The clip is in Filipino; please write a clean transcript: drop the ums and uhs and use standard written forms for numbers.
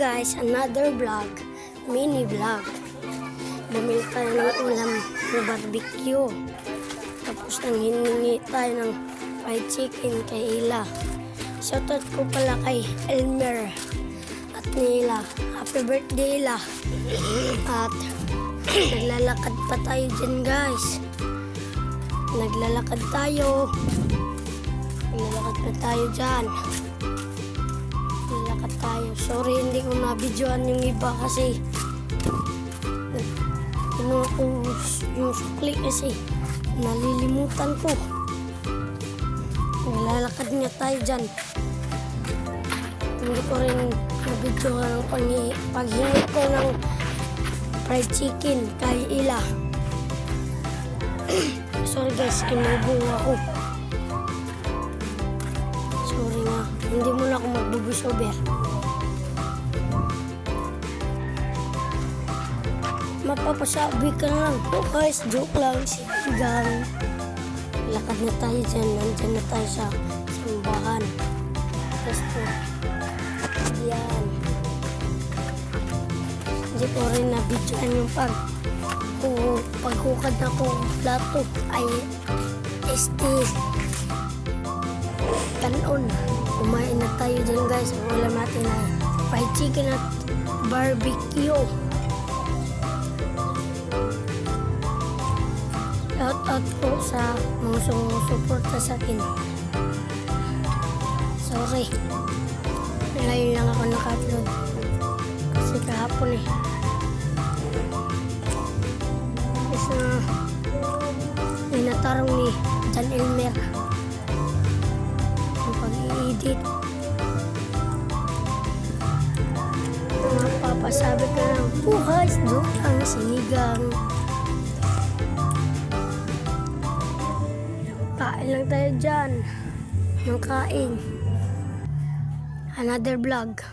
guys, another vlog, mini vlog. Bumili tayo ng ulam na barbecue. Tapos nang hiningi tayo ng fried chicken kay Ila. Shoutout ko pala kay Elmer at Nila. Happy birthday Ila. At naglalakad pa tayo dyan guys. Naglalakad tayo dyan. Naglalakad tayo. Sorry hindi ko na-videoan yung iba kasi kinuha ko yung sukli kasi nalilimutan ko. Naglalakad nga tayo dyan. Hindi ko rin na-videoan ang paghingi ko ng fried chicken kay Ila. Sorry guys, kinubo ako. Sorry nga, hindi mo na ako magbubusover. Mapapasabi ka lang. Oh guys, joke lang. Sigang. Lakad na tayo dyan. Nandyan na tayo sa simbahan. Gusto. Yan. Hindi ko rin na-videoan yung paghukad na ko plato ay kanon. Kumain na tayo dyan guys. Ang ulam natin ay fried chicken at barbecue. Shoutout po sa mga sumusuporta sa akin. Sorry. Ngayon lang ako naka-upload. Kasi kahapon Kasi may natarong ni Jan Elmer. Ang pag-i-edit. Mapapasabi ka lang, buhay, joke lang, sinigang. Kain lang tayo dyan. Nang kain. Another vlog.